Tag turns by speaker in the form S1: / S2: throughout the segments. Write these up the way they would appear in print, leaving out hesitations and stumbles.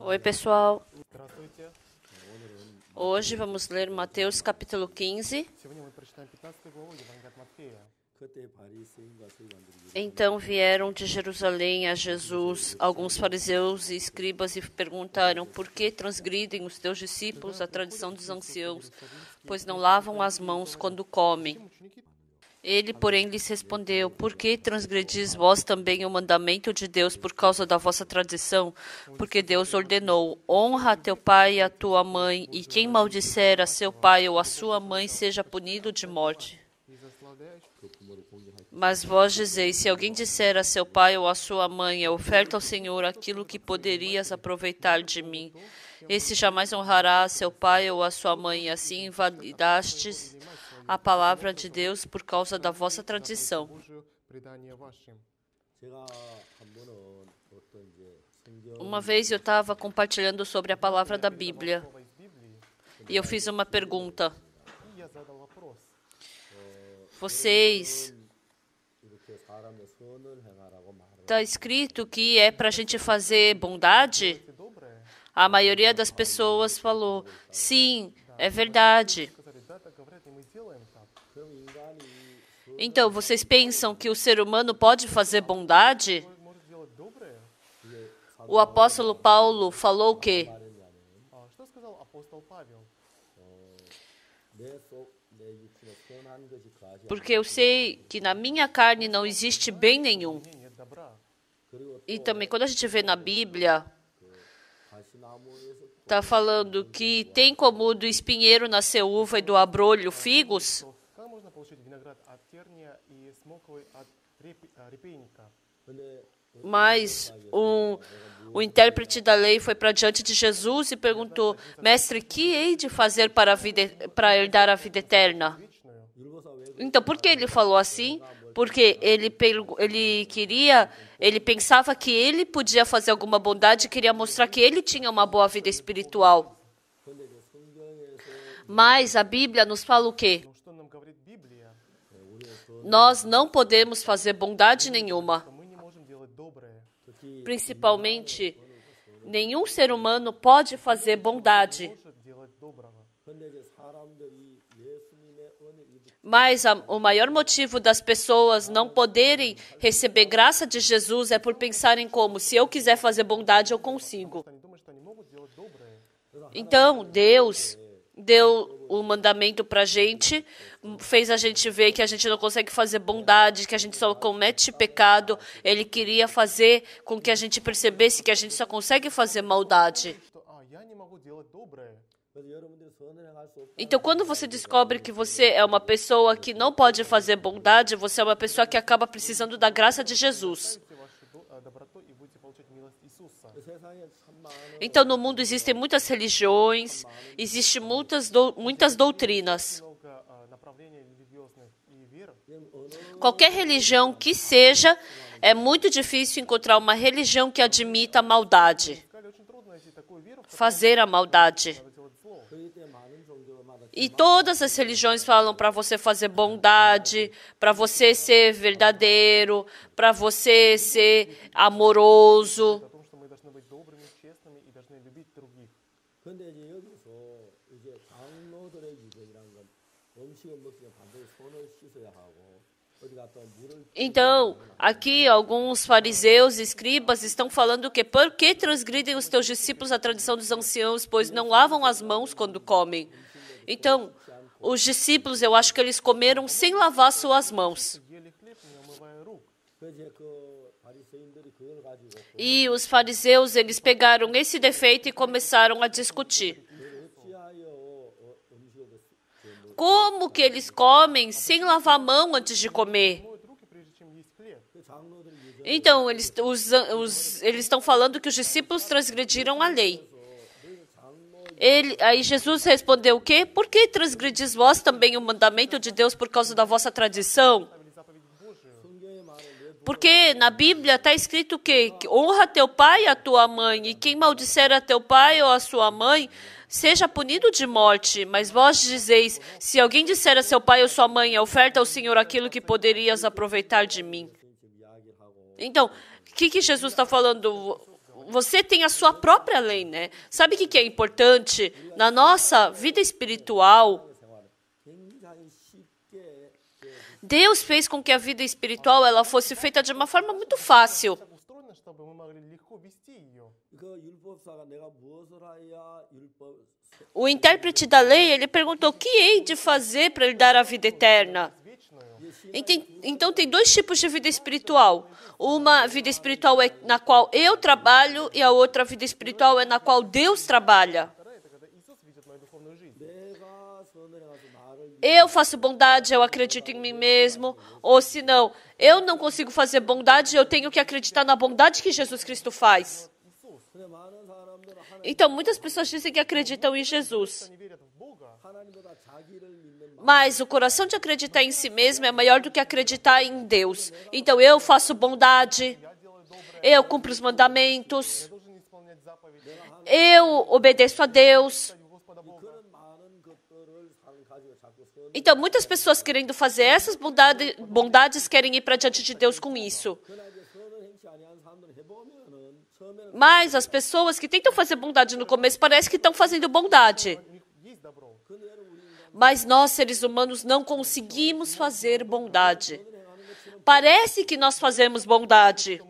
S1: Oi, pessoal. Hoje vamos ler Mateus capítulo 15. Então vieram de Jerusalém a Jesus alguns fariseus e escribas e perguntaram: por que transgridem os teus discípulos a tradição dos anciãos, pois não lavam as mãos quando comem? Ele, porém, lhes respondeu: por que transgredis vós também o mandamento de Deus por causa da vossa tradição? Porque Deus ordenou: honra a teu pai e a tua mãe, e quem maldisser a seu pai ou a sua mãe seja punido de morte. Mas vós dizeis: se alguém disser a seu pai ou a sua mãe, oferta ao Senhor aquilo que poderias aproveitar de mim, esse jamais honrará a seu pai ou a sua mãe, e assim invalidastes a palavra de Deus por causa da vossa tradição. Uma vez eu estava compartilhando sobre a palavra da Bíblia e eu fiz uma pergunta. Vocês... Está escrito que é para a gente fazer bondade? A maioria das pessoas falou: sim, é verdade. Então, vocês pensam que o ser humano pode fazer bondade? O apóstolo Paulo falou o quê? Porque eu sei que na minha carne não existe bem nenhum. E também, quando a gente vê na Bíblia, está falando que tem como do espinheiro nascer uva e do abrolho figos. Mas o intérprete da lei foi para diante de Jesus e perguntou: mestre, que hei de fazer para herdar a vida eterna? Então, por que ele falou assim? Porque ele pensava que ele podia fazer alguma bondade e queria mostrar que ele tinha uma boa vida espiritual. Mas a Bíblia nos fala o quê? Nós não podemos fazer bondade nenhuma. Principalmente, nenhum ser humano pode fazer bondade. Mas o maior motivo das pessoas não poderem receber graça de Jesus é por pensarem como: se eu quiser fazer bondade, eu consigo. Então, Deus deu o mandamento para a gente, fez a gente ver que a gente não consegue fazer bondade, que a gente só comete pecado. Ele queria fazer com que a gente percebesse que a gente só consegue fazer maldade. Então, quando você descobre que você é uma pessoa que não pode fazer bondade, você é uma pessoa que acaba precisando da graça de Jesus. Então, no mundo existem muitas religiões, existem muitas doutrinas. Qualquer religião que seja, é muito difícil encontrar uma religião que admita a maldade, fazer a maldade. E todas as religiões falam para você fazer bondade, para você ser verdadeiro, para você ser amoroso. Então, aqui alguns fariseus e escribas estão falando que por que transgridem os teus discípulos a tradição dos anciãos, pois não lavam as mãos quando comem? Então, os discípulos, eu acho que eles comeram sem lavar suas mãos. E os fariseus, eles pegaram esse defeito e começaram a discutir. Como que eles comem sem lavar a mão antes de comer? Então, eles estão falando que os discípulos transgrediram a lei. Aí Jesus respondeu o quê? Por que transgredis vós também o mandamento de Deus por causa da vossa tradição? Porque na Bíblia está escrito o quê? Honra teu pai e a tua mãe, e quem maldisser a teu pai ou a sua mãe, seja punido de morte. Mas vós dizeis: se alguém disser a seu pai ou sua mãe, oferta ao Senhor aquilo que poderias aproveitar de mim. Então, o que Jesus está falando? você tem a sua própria lei, né? Sabe o que é importante? Na nossa vida espiritual, Deus fez com que a vida espiritual ela fosse feita de uma forma muito fácil. O intérprete da lei, ele perguntou, o que hei de fazer para lhe dar a vida eterna? Então, tem dois tipos de vida espiritual. Uma vida espiritual é na qual eu trabalho e a outra vida espiritual é na qual Deus trabalha. Eu faço bondade, eu acredito em mim mesmo. Ou se não, eu não consigo fazer bondade, eu tenho que acreditar na bondade que Jesus Cristo faz. Então, muitas pessoas dizem que acreditam em Jesus. Mas o coração de acreditar em si mesmo é maior do que acreditar em Deus. Então, eu faço bondade, eu cumpro os mandamentos, eu obedeço a Deus. Então, muitas pessoas querendo fazer essas bondades querem ir para diante de Deus com isso. Mas as pessoas que tentam fazer bondade no começo parece que estão fazendo bondade. Mas nós, seres humanos, não conseguimos fazer bondade. Parece que nós fazemos bondade.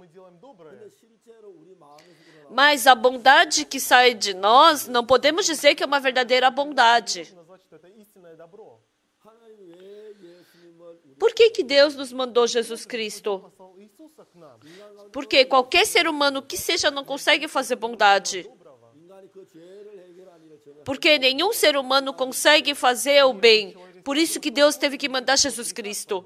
S1: Mas a bondade que sai de nós, não podemos dizer que é uma verdadeira bondade. Por que Deus nos mandou Jesus Cristo? Porque qualquer ser humano que seja não consegue fazer bondade. Porque nenhum ser humano consegue fazer o bem. Por isso que Deus teve que mandar Jesus Cristo.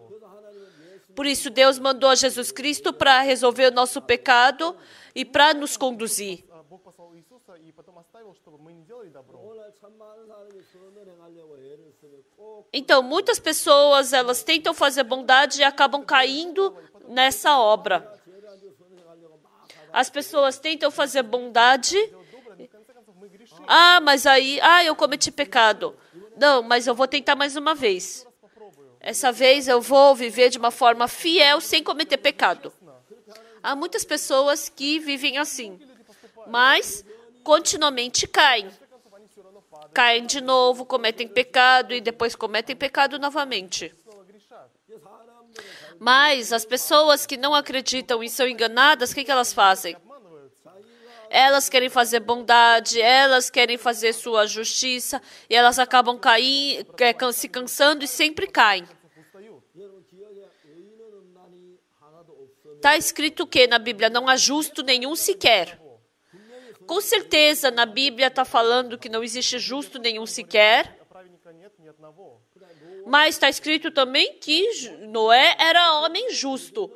S1: Por isso Deus mandou a Jesus Cristo para resolver o nosso pecado e para nos conduzir. Então, muitas pessoas, elas tentam fazer bondade e acabam caindo nessa obra. As pessoas tentam fazer bondade. Mas aí, eu cometi pecado. Não, mas eu vou tentar mais uma vez. Essa vez eu vou viver de uma forma fiel, sem cometer pecado. Há muitas pessoas que vivem assim, mas continuamente caem. Caem de novo, cometem pecado e depois cometem pecado novamente. Mas as pessoas que não acreditam e são enganadas, o que elas fazem? Elas querem fazer bondade, elas querem fazer sua justiça, e elas acabam se cansando e sempre caem. Está escrito que na Bíblia não há justo nenhum sequer. Com certeza na Bíblia está falando que não existe justo nenhum sequer. Mas está escrito também que Noé era homem justo.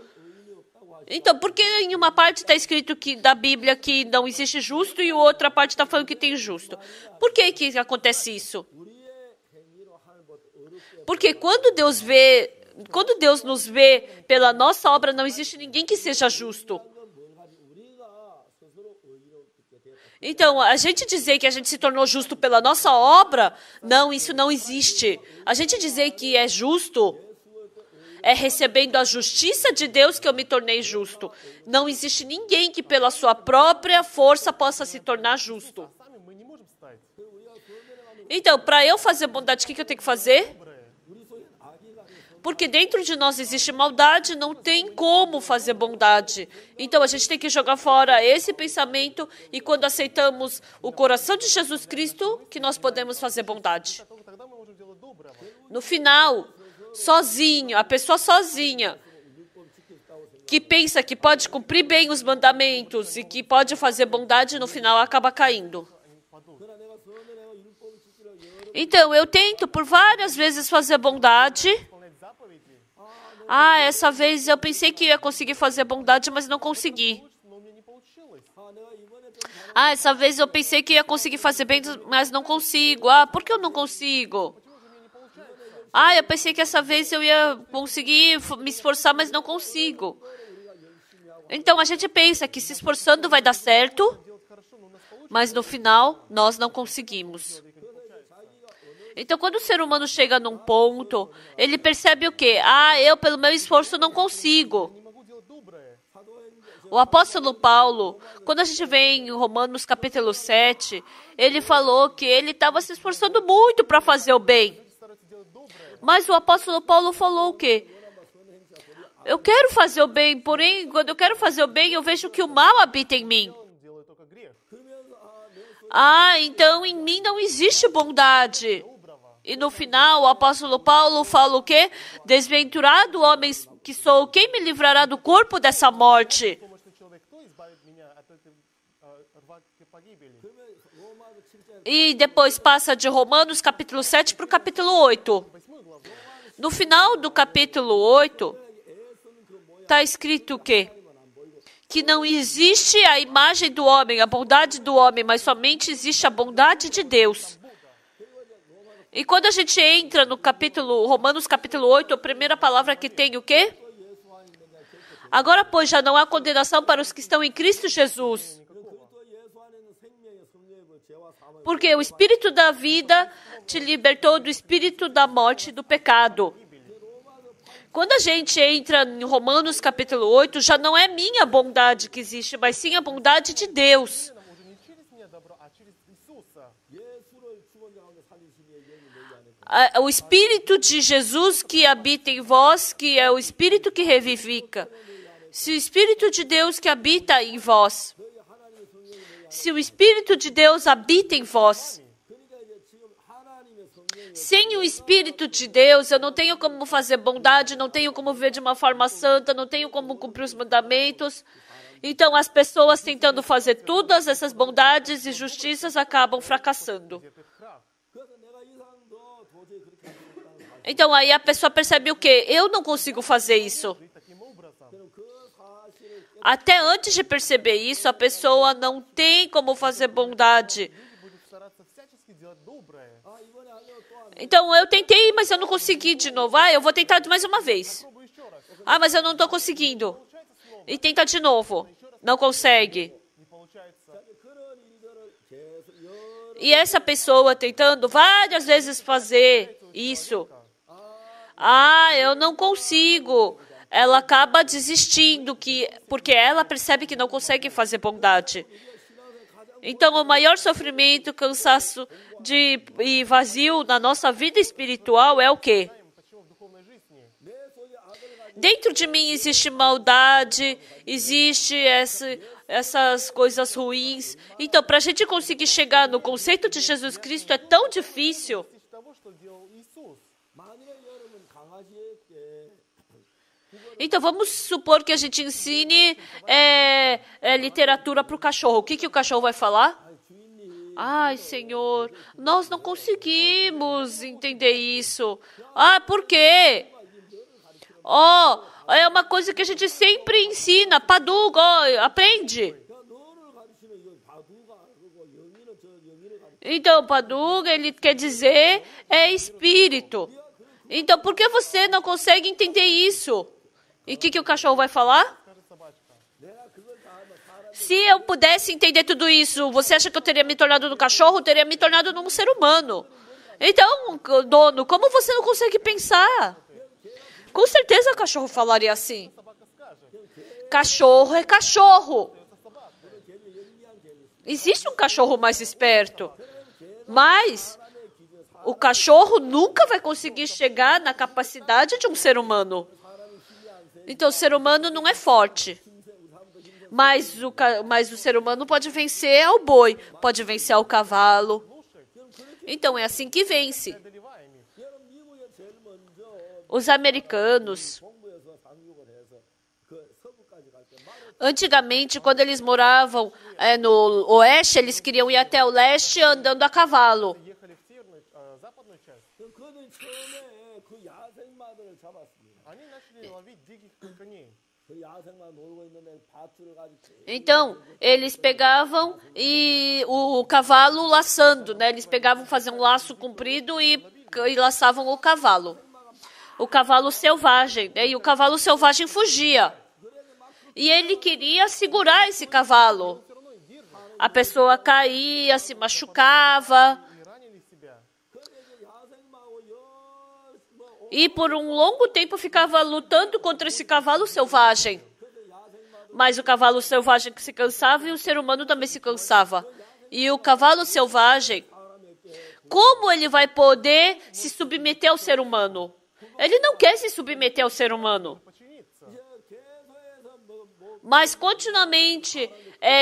S1: Então, por que em uma parte está escrito da Bíblia que não existe justo e outra parte está falando que tem justo? Por que acontece isso? Porque quando Deus nos vê pela nossa obra, não existe ninguém que seja justo. Então, a gente dizer que a gente se tornou justo pela nossa obra, não, isso não existe. A gente dizer que é justo é recebendo a justiça de Deus que eu me tornei justo. Não existe ninguém que pela sua própria força possa se tornar justo. Então, para eu fazer bondade, o que eu tenho que fazer? Porque dentro de nós existe maldade, não tem como fazer bondade. Então, a gente tem que jogar fora esse pensamento e quando aceitamos o coração de Jesus Cristo, que nós podemos fazer bondade. No final, sozinho, a pessoa sozinha, que pensa que pode cumprir bem os mandamentos e que pode fazer bondade, no final acaba caindo. Então, eu tento por várias vezes fazer bondade. Essa vez eu pensei que ia conseguir fazer bondade, mas não consegui. Essa vez eu pensei que ia conseguir fazer bem, mas não consigo. Por que eu não consigo? Eu pensei que essa vez eu ia conseguir me esforçar, mas não consigo. Então, a gente pensa que se esforçando vai dar certo, mas no final, nós não conseguimos. Então, quando o ser humano chega num ponto, ele percebe o quê? Eu, pelo meu esforço, não consigo. O apóstolo Paulo, quando a gente vê em Romanos capítulo 7, ele falou que ele estava se esforçando muito para fazer o bem. Mas o apóstolo Paulo falou o quê? Eu quero fazer o bem, porém, quando eu quero fazer o bem, eu vejo que o mal habita em mim. Então em mim não existe bondade. E no final, o apóstolo Paulo fala o quê? Desventurado homem que sou, quem me livrará do corpo dessa morte? E depois passa de Romanos capítulo 7 para o capítulo 8. No final do capítulo 8, está escrito o quê? Que não existe a imagem do homem, a bondade do homem, mas somente existe a bondade de Deus. E quando a gente entra no capítulo, Romanos capítulo 8, a primeira palavra que tem o quê? Agora, pois, já não há condenação para os que estão em Cristo Jesus. Porque o Espírito da vida te libertou do espírito da morte e do pecado. Quando a gente entra em Romanos capítulo 8, já não é minha bondade que existe, mas sim a bondade de Deus. O Espírito de Jesus que habita em vós, que é o Espírito que revivifica. Se o Espírito de Deus que habita em vós, se o Espírito de Deus habita em vós, sem o Espírito de Deus, eu não tenho como fazer bondade, não tenho como viver de uma forma santa, não tenho como cumprir os mandamentos. Então, as pessoas tentando fazer todas essas bondades e justiças acabam fracassando. Então, aí a pessoa percebe o quê? Eu não consigo fazer isso. Até antes de perceber isso, a pessoa não tem como fazer bondade. Então, eu tentei, mas eu não consegui de novo. Eu vou tentar mais uma vez. Mas eu não estou conseguindo. E tenta de novo. Não consegue. E essa pessoa tentando várias vezes fazer isso. Eu não consigo. Ela acaba desistindo, porque ela percebe que não consegue fazer bondade. Então, o maior sofrimento, cansaço e vazio na nossa vida espiritual é o quê? Dentro de mim existe maldade, existe essas coisas ruins. Então, para a gente conseguir chegar no conceito de Jesus Cristo é tão difícil. Então, vamos supor que a gente ensine literatura para o cachorro. O que o cachorro vai falar? Senhor, nós não conseguimos entender isso. Por quê? É uma coisa que a gente sempre ensina. Paduga, aprende. Então, Paduga, ele quer dizer espírito. Então, por que você não consegue entender isso? E o que o cachorro vai falar? Se eu pudesse entender tudo isso, você acha que eu teria me tornado um cachorro? Eu teria me tornado num ser humano. Então, dono, como você não consegue pensar? Com certeza o cachorro falaria assim. Cachorro é cachorro. Existe um cachorro mais esperto. Mas o cachorro nunca vai conseguir chegar na capacidade de um ser humano. Então, o ser humano não é forte. Mas o ser humano pode vencer ao boi, pode vencer ao cavalo. Então, é assim que vence. Os americanos, antigamente, quando eles moravam no oeste, eles queriam ir até o leste andando a cavalo. Então, eles pegavam o cavalo laçando, né? Eles pegavam, faziam um laço comprido e laçavam o cavalo. O cavalo selvagem, né? E o cavalo selvagem fugia. E ele queria segurar esse cavalo. A pessoa caía, se machucava. E por um longo tempo ficava lutando contra esse cavalo selvagem. Mas o cavalo selvagem se cansava e o ser humano também se cansava. E o cavalo selvagem, como ele vai poder se submeter ao ser humano? Ele não quer se submeter ao ser humano. Mas continuamente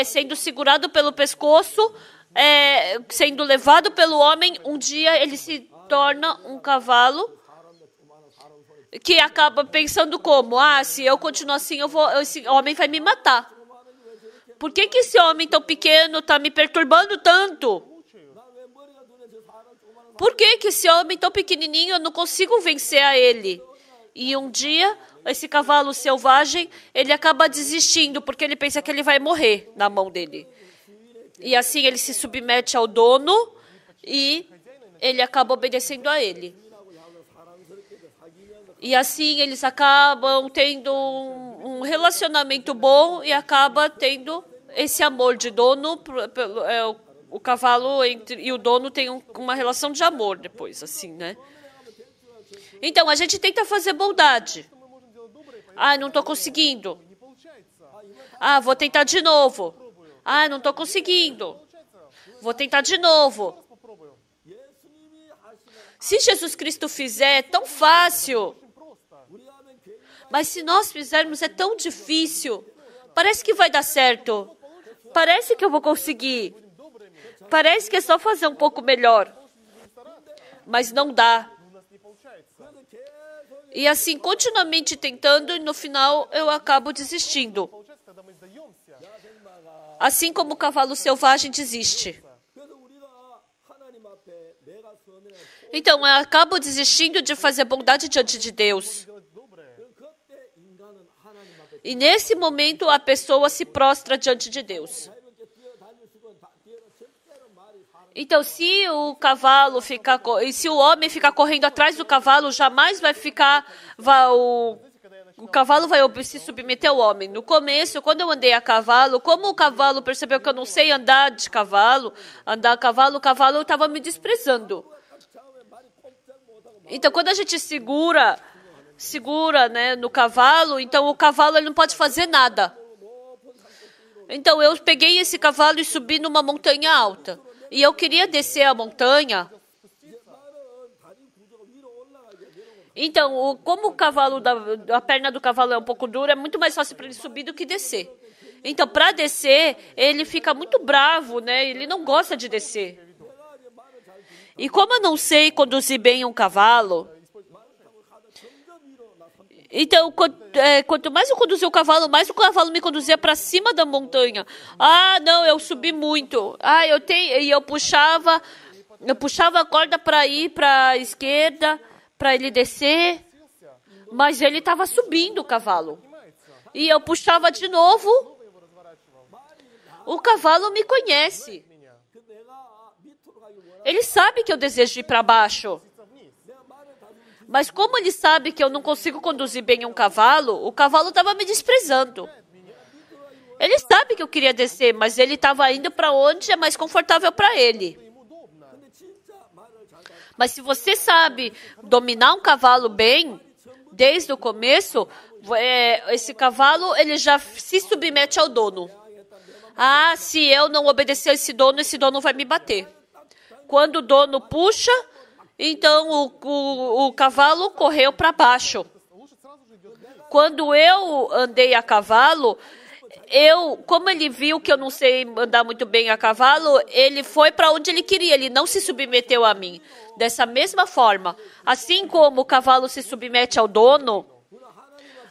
S1: sendo segurado pelo pescoço, sendo levado pelo homem, um dia ele se torna um cavalo que acaba pensando como, se eu continuar assim, esse homem vai me matar. Por que esse homem tão pequeno está me perturbando tanto? Por que esse homem tão pequenininho eu não consigo vencer a ele? E um dia, esse cavalo selvagem, ele acaba desistindo, porque ele pensa que ele vai morrer na mão dele. E assim ele se submete ao dono e ele acaba obedecendo a ele. E assim eles acabam tendo um relacionamento bom e acaba tendo esse amor de dono. O cavalo e o dono tem uma relação de amor depois, assim, né? Então, a gente tenta fazer bondade. Não estou conseguindo. Vou tentar de novo. Não estou conseguindo. Vou tentar de novo. Se Jesus Cristo fizer, é tão fácil. Mas se nós fizermos, é tão difícil. Parece que vai dar certo. Parece que eu vou conseguir. Parece que é só fazer um pouco melhor. Mas não dá. E assim, continuamente tentando, e no final eu acabo desistindo. Assim como o cavalo selvagem desiste. Então, eu acabo desistindo de fazer bondade diante de Deus. E nesse momento, a pessoa se prostra diante de Deus. Então, se o homem ficar correndo atrás do cavalo, jamais vai ficar... O cavalo vai se submeter ao homem. No começo, quando eu andei a cavalo, como o cavalo percebeu que eu não sei andar a cavalo estava me desprezando. Então, quando a gente segura, né, no cavalo, então o cavalo ele não pode fazer nada. Então, eu peguei esse cavalo e subi numa montanha alta. E eu queria descer a montanha. Então, como o cavalo, a perna do cavalo é um pouco dura, é muito mais fácil para ele subir do que descer. Então, para descer, ele fica muito bravo, né? Ele não gosta de descer. E como eu não sei conduzir bem um cavalo, então, quanto mais eu conduzia o cavalo, mais o cavalo me conduzia para cima da montanha. Não, eu subi muito. Eu puxava a corda para ir para a esquerda, para ele descer, mas ele estava subindo o cavalo. E eu puxava de novo. O cavalo me conhece. Ele sabe que eu desejo ir para baixo. Mas como ele sabe que eu não consigo conduzir bem um cavalo, o cavalo estava me desprezando. Ele sabe que eu queria descer, mas ele estava indo para onde é mais confortável para ele. Mas se você sabe dominar um cavalo bem, desde o começo, esse cavalo ele já se submete ao dono. Se eu não obedecer a esse dono vai me bater. Quando o dono puxa, então o cavalo correu para baixo. Quando eu andei a cavalo, como ele viu que eu não sei andar muito bem a cavalo, ele foi para onde ele queria, ele não se submeteu a mim. Dessa mesma forma, assim como o cavalo se submete ao dono,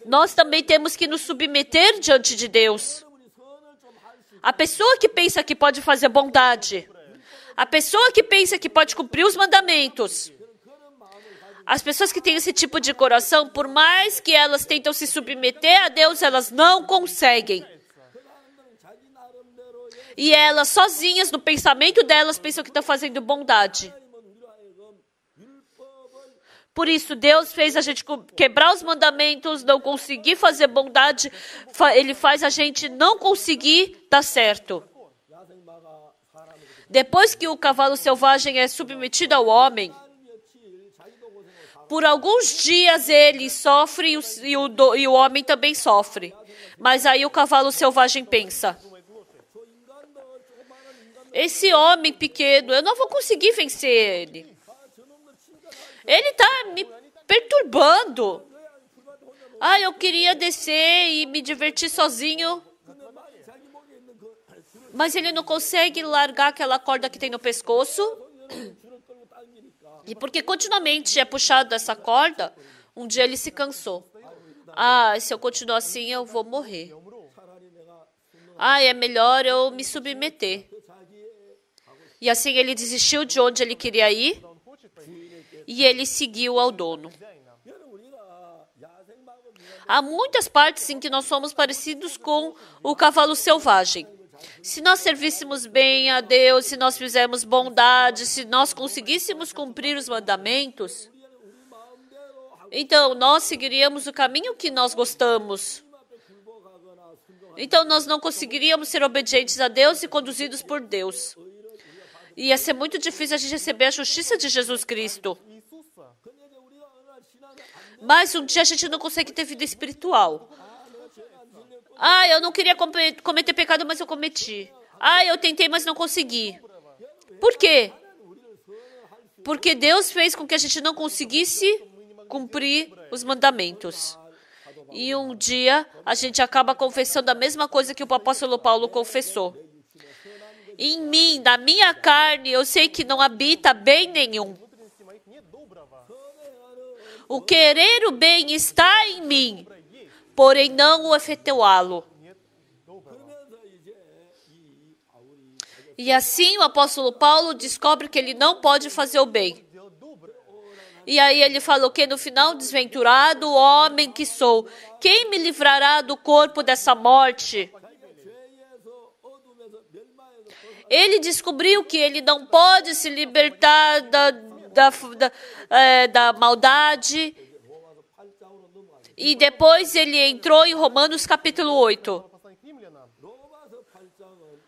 S1: nós também temos que nos submeter diante de Deus. A pessoa que pensa que pode fazer bondade, a pessoa que pensa que pode cumprir os mandamentos, as pessoas que têm esse tipo de coração, por mais que elas tentam se submeter a Deus, elas não conseguem. E elas, sozinhas, no pensamento delas, pensam que estão fazendo bondade. Por isso, Deus fez a gente quebrar os mandamentos, não conseguir fazer bondade. Ele faz a gente não conseguir dar certo. Depois que o cavalo selvagem é submetido ao homem, Por alguns dias ele sofre e o homem também sofre. Mas aí o cavalo selvagem pensa: esse homem pequeno, eu não vou conseguir vencer ele. Ele está me perturbando. Eu queria descer e me divertir sozinho. Mas ele não consegue largar aquela corda que tem no pescoço. E porque continuamente é puxado essa corda, um dia ele se cansou. Se eu continuar assim, eu vou morrer. É melhor eu me submeter. E assim ele desistiu de onde ele queria ir e ele seguiu ao dono. Há muitas partes em que nós somos parecidos com o cavalo selvagem. Se nós servíssemos bem a Deus, se nós fizermos bondade, se nós conseguíssemos cumprir os mandamentos, então nós seguiríamos o caminho que nós gostamos. Então nós não conseguiríamos ser obedientes a Deus e conduzidos por Deus. Ia ser muito difícil a gente receber a justiça de Jesus Cristo. Mas um dia a gente não consegue ter vida espiritual. Eu não queria cometer pecado, mas eu cometi. Eu tentei, mas não consegui. Por quê? Porque Deus fez com que a gente não conseguisse cumprir os mandamentos. E um dia a gente acaba confessando a mesma coisa que o apóstolo Paulo confessou. Em mim, na minha carne, eu sei que não habita bem nenhum. O querer o bem está em mim, porém não o efetuá-lo. E assim o apóstolo Paulo descobre que ele não pode fazer o bem. E aí ele falou que no final, desventurado homem que sou, quem me livrará do corpo dessa morte? Ele descobriu que ele não pode se libertar da maldade. E depois ele entrou em Romanos capítulo 8.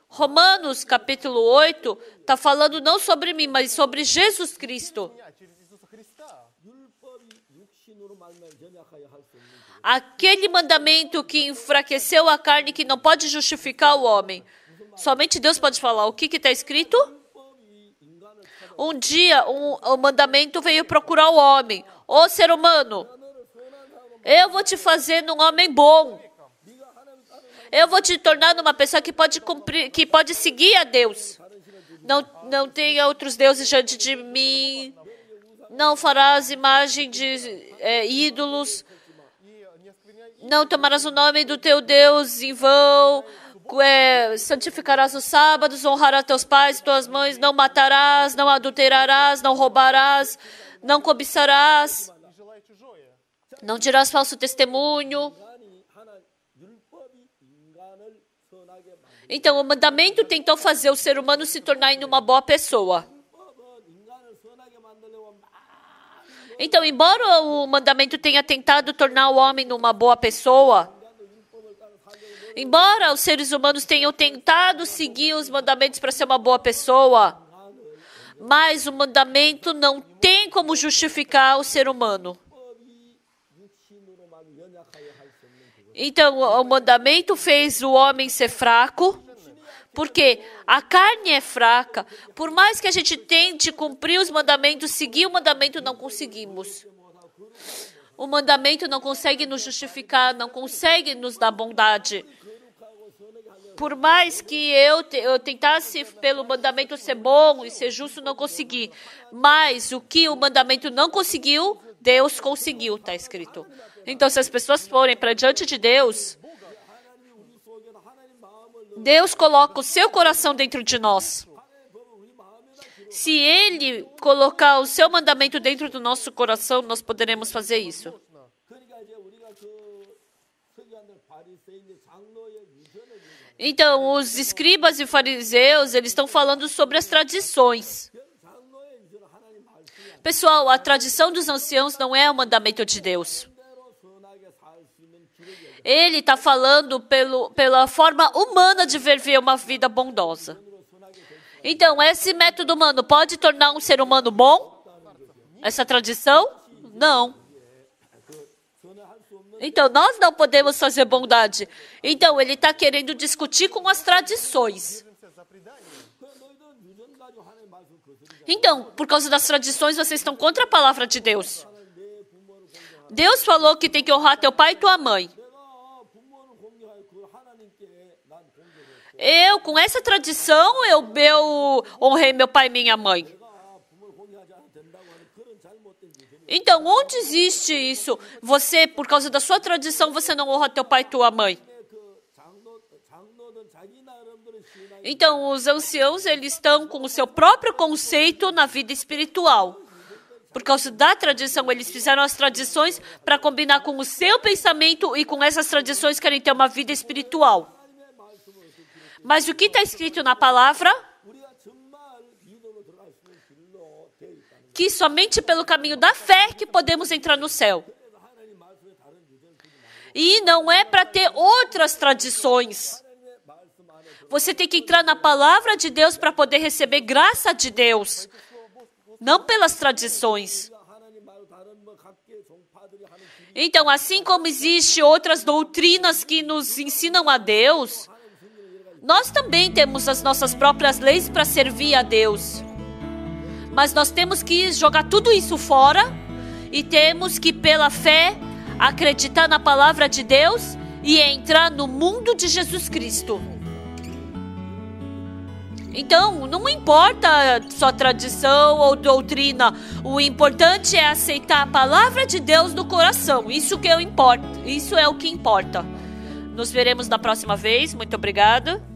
S1: Romanos capítulo 8 está falando não sobre mim, mas sobre Jesus Cristo. Aquele mandamento que enfraqueceu a carne, que não pode justificar o homem. Somente Deus pode falar. O que está escrito? Um dia, o mandamento veio procurar o homem. Ô ser humano, eu vou te fazer um homem bom. Eu vou te tornar uma pessoa que pode cumprir, que pode seguir a Deus. Não tenha outros deuses diante de mim. Não farás imagem de ídolos. Não tomarás o nome do teu Deus em vão. Santificarás os sábados, honrarás teus pais e tuas mães, não matarás, não adulterarás, não roubarás, não cobiçarás, não dirás falso testemunho. Então, o mandamento tentou fazer o ser humano se tornar em uma boa pessoa. Então, embora o mandamento tenha tentado tornar o homem numa boa pessoa, embora os seres humanos tenham tentado seguir os mandamentos para ser uma boa pessoa, mas o mandamento não tem como justificar o ser humano. Então, o mandamento fez o homem ser fraco, porque a carne é fraca. Por mais que a gente tente cumprir os mandamentos, seguir o mandamento, não conseguimos. O mandamento não consegue nos justificar, não consegue nos dar bondade. Por mais que eu tentasse pelo mandamento ser bom e ser justo, não consegui. Mas o que o mandamento não conseguiu, Deus conseguiu, está escrito. Então, se as pessoas forem para diante de Deus, Deus coloca o seu coração dentro de nós. Se Ele colocar o seu mandamento dentro do nosso coração, nós poderemos fazer isso. Então, os escribas e fariseus, eles estão falando sobre as tradições. Pessoal, a tradição dos anciãos não é o mandamento de Deus. Ele está falando pela forma humana de viver uma vida bondosa. Então, esse método humano pode tornar um ser humano bom? Essa tradição? Não. Então, nós não podemos fazer bondade. Então, ele está querendo discutir com as tradições. Então, por causa das tradições, vocês estão contra a palavra de Deus. Deus falou que tem que honrar teu pai e tua mãe. Eu, com essa tradição, eu honrei meu pai e minha mãe. Então, onde existe isso? Você, por causa da sua tradição, você não honra teu pai e tua mãe. Então, os anciãos, eles estão com o seu próprio conceito na vida espiritual. Por causa da tradição, eles fizeram as tradições para combinar com o seu pensamento e com essas tradições querem ter uma vida espiritual. Mas o que está escrito na palavra? Que somente pelo caminho da fé que podemos entrar no céu. E não é para ter outras tradições. Você tem que entrar na palavra de Deus para poder receber graça de Deus. Não pelas tradições. Então, assim como existem outras doutrinas que nos ensinam a Deus, nós também temos as nossas próprias leis para servir a Deus. Mas nós temos que jogar tudo isso fora e temos que, pela fé, acreditar na palavra de Deus e entrar no mundo de Jesus Cristo. Então, não importa sua tradição ou doutrina, o importante é aceitar a palavra de Deus no coração. Isso é o que importa. Nos veremos na próxima vez. Muito obrigada.